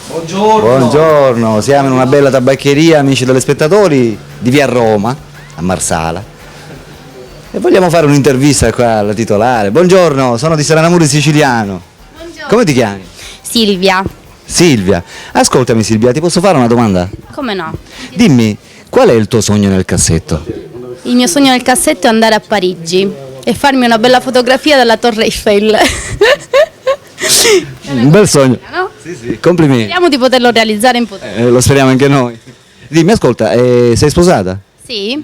Buongiorno. Buongiorno, siamo in una bella tabaccheria, amici telespettatori, di via Roma, a Marsala. E vogliamo fare un'intervista qua alla titolare. Buongiorno, sono di Stranamuri Siciliano. Buongiorno. Come ti chiami? Silvia. Silvia. Ascoltami Silvia, ti posso fare una domanda? Come no? Dimmi, qual è il tuo sogno nel cassetto? Il mio sogno nel cassetto è andare a Parigi e farmi una bella fotografia della Torre Eiffel. Un bel sogno. No? Sì, complimenti. Speriamo di poterlo realizzare in futuro. Lo speriamo anche noi. Dimmi, ascolta, sei sposata? Sì,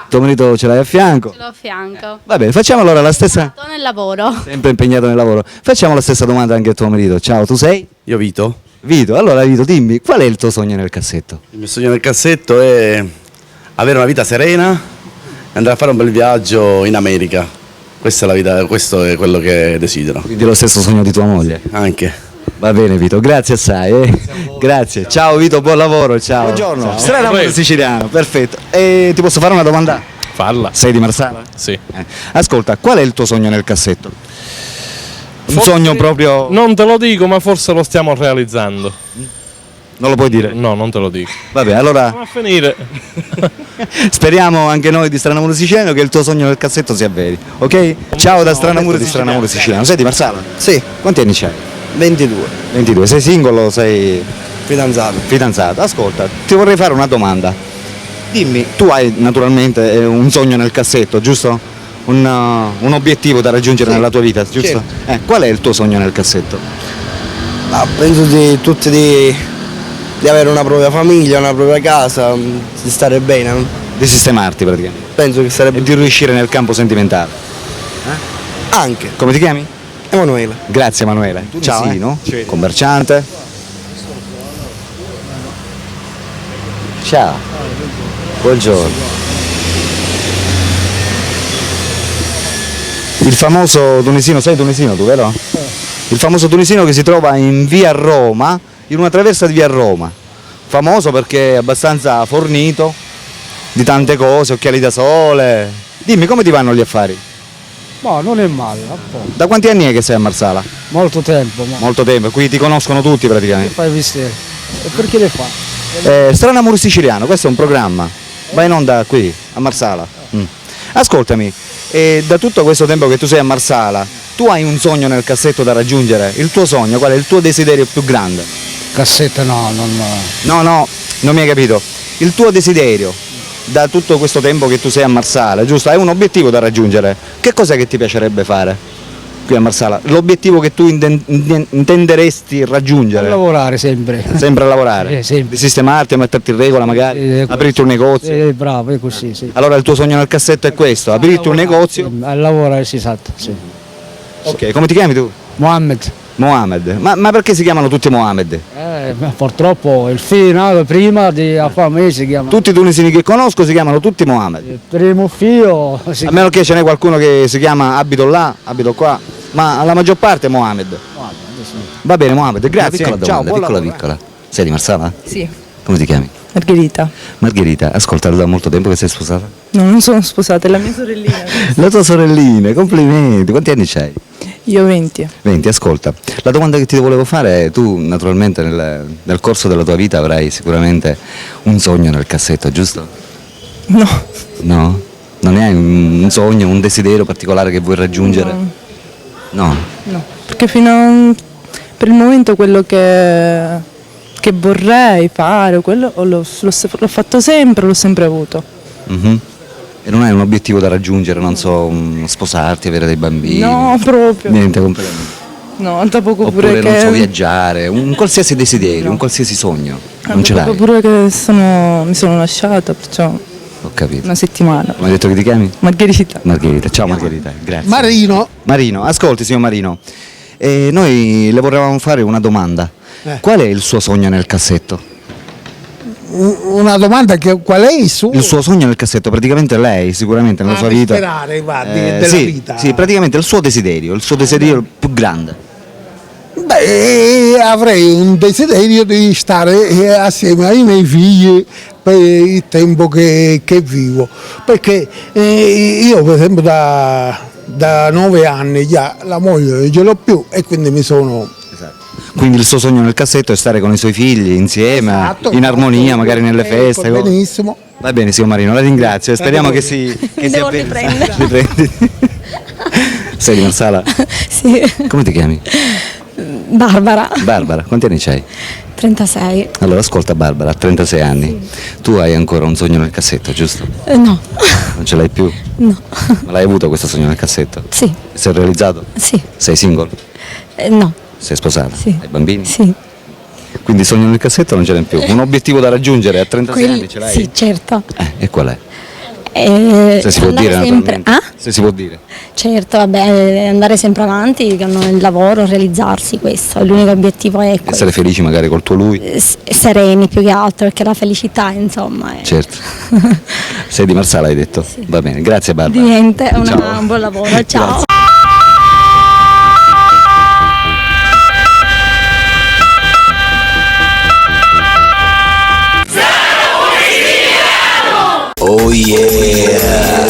Tuo marito ce l'hai a fianco? ce l'ho a fianco. Va bene, facciamo allora la stessa... Sto nel lavoro. Sempre impegnato nel lavoro. Facciamo la stessa domanda anche a tuo marito. Ciao, tu sei? Io Vito. Vito, allora Vito, dimmi, qual è il tuo sogno nel cassetto? Il mio sogno nel cassetto è avere una vita serena e andare a fare un bel viaggio in America. Questa è la vita, questo è quello che desidero. Quindi lo stesso sogno di tua moglie. Anche. Va bene Vito, grazie assai. Grazie. Ciao Vito, buon lavoro, ciao. Buongiorno. Stranamuri Siciliano, perfetto. E ti posso fare una domanda? Falla. Sei di Marsala? Sì. Ascolta, qual è il tuo sogno nel cassetto? Un Forse- sogno proprio... Non te lo dico, ma forse lo stiamo realizzando. Non lo puoi dire? No, non te lo dico. Vabbè, allora Va a finire. speriamo anche noi di Stranamuri Siciliano che il tuo sogno nel cassetto si avveri, ok? Ciao da Stranamuri Siciliano. Sei di Marsala? Sì, Quanti anni c'hai? 22, 22. Sei singolo o sei fidanzato. fidanzato? Ascolta, ti vorrei fare una domanda. Dimmi, tu hai naturalmente un sogno nel cassetto, giusto? Un obiettivo da raggiungere Sì, nella tua vita, giusto? Qual è il tuo sogno nel cassetto? Ma penso di avere una propria famiglia, una propria casa, di stare bene. Di sistemarti praticamente. Penso che E sarebbe di riuscire nel campo sentimentale. anche Come ti chiami? Emanuele. Grazie Emanuele. Ciao. Tunisino, commerciante. Ciao. Buongiorno. Il famoso tunisino, sei tunisino tu, vero? Il famoso tunisino che si trova in via Roma, in una traversa di via Roma. Famoso perché è abbastanza fornito di tante cose, occhiali da sole. Dimmi, come ti vanno gli affari? Ma non è male, a poco. Da quanti anni è che sei a Marsala? Molto tempo, ma Molto tempo, qui ti conoscono tutti praticamente. fai vedere. E perché le fa? Stranamuri Siciliano, questo è un programma, va in onda qui, a Marsala. Ascoltami, da tutto questo tempo che tu sei a Marsala, tu hai un sogno nel cassetto da raggiungere? Il tuo sogno, qual è il tuo desiderio più grande? Cassetta no, No, non mi hai capito. Il tuo desiderio, da tutto questo tempo che tu sei a Marsala, giusto? Hai un obiettivo da raggiungere. Che cos'è che ti piacerebbe fare qui a Marsala? L'obiettivo che tu intenderesti raggiungere? lavorare sempre. Sempre a lavorare? Sempre. Di sistemarti, a metterti in regola magari, aprirti un negozio. Bravo, è così, sì. Allora il tuo sogno nel cassetto è questo, aprirti un negozio. A lavorare, sì, esatto, sì. Ok, come ti chiami tu? Mohammed. Mohammed. Ma perché si chiamano tutti Mohammed? Purtroppo il figlio nato prima di Afame si chiama. Tutti i tunisini che conosco si chiamano tutti Mohammed. Il primo figlio si A meno che ce n'è qualcuno che si chiama abito là, abito qua, ma la maggior parte è Mohammed. Va bene Mohammed, grazie. Una piccola Ciao, domanda, buon piccola lavoro, piccola. Sei di Marsala? Sì, Come ti chiami? Margherita. Margherita, ascolta, da molto tempo che sei sposata? No, non sono sposata, è la mia sorellina. La tua sorellina, complimenti. Quanti anni c'hai? Io 20. 20, ascolta. La domanda che ti volevo fare è, tu naturalmente nel corso della tua vita avrai sicuramente un sogno nel cassetto, giusto? No, No? Non ne hai un sogno, un desiderio particolare che vuoi raggiungere? No. no, perché per il momento quello che vorrei fare, quello l'ho fatto sempre, l'ho sempre avuto. Mhm. E non hai un obiettivo da raggiungere, non so, sposarti, avere dei bambini? No, proprio. Niente, completamente. No, da poco Oppure, pure non che... so, viaggiare, un qualsiasi desiderio, un qualsiasi sogno. Non ce da l'hai? poco pure che mi sono lasciata, perciò Ho capito. una settimana. Come hai detto che ti chiami? Margherita. Margherita. Ciao Margherita, grazie. Marino. Marino, ascolti signor Marino, noi le volevamo fare una domanda. Qual è il suo sogno nel cassetto? Una domanda qual è il suo? Il suo sogno nel cassetto, praticamente lei sicuramente nella sua vita. Sperare, guardi, della sì, vita. sì, praticamente il suo desiderio più grande. Beh, avrei un desiderio di stare assieme ai miei figli per il tempo che vivo, perché io per esempio da 9 anni già la moglie non ce l'ho più e quindi mi sono... Quindi il suo sogno nel cassetto è stare con i suoi figli insieme, Esatto, in armonia, magari nelle ecco, feste. benissimo. Va bene, signor Marino, la ringrazio e speriamo che si Devo avvenga. riprendere. Riprendi. Sei di Marsala? Sì. Come ti chiami? Barbara, Barbara, quanti anni c'hai? 36. Allora ascolta Barbara, a 36 anni, tu hai ancora un sogno nel cassetto, giusto? No, Non ce l'hai più? no. Ma l'hai avuto questo sogno nel cassetto? Sì, Si è realizzato? sì. Sei single? No, Sei sposata? sì. Hai bambini? Sì. Quindi sogno nel cassetto non ce n'è più. Un obiettivo da raggiungere a 36 anni ce l'hai? Sì, certo. E qual è? Se Si può dire sempre. naturalmente. Ah? Se si può dire. Certo, vabbè, andare sempre avanti con il lavoro, realizzarsi, questo è l'unico obiettivo, è questo. Essere felici magari col tuo lui. Sereni più che altro, perché la felicità, insomma, è... Certo. Sei di Marsala hai detto? Sì. Va bene, grazie Barbara. Niente, Ciao. un buon lavoro, ciao. Oh yeah!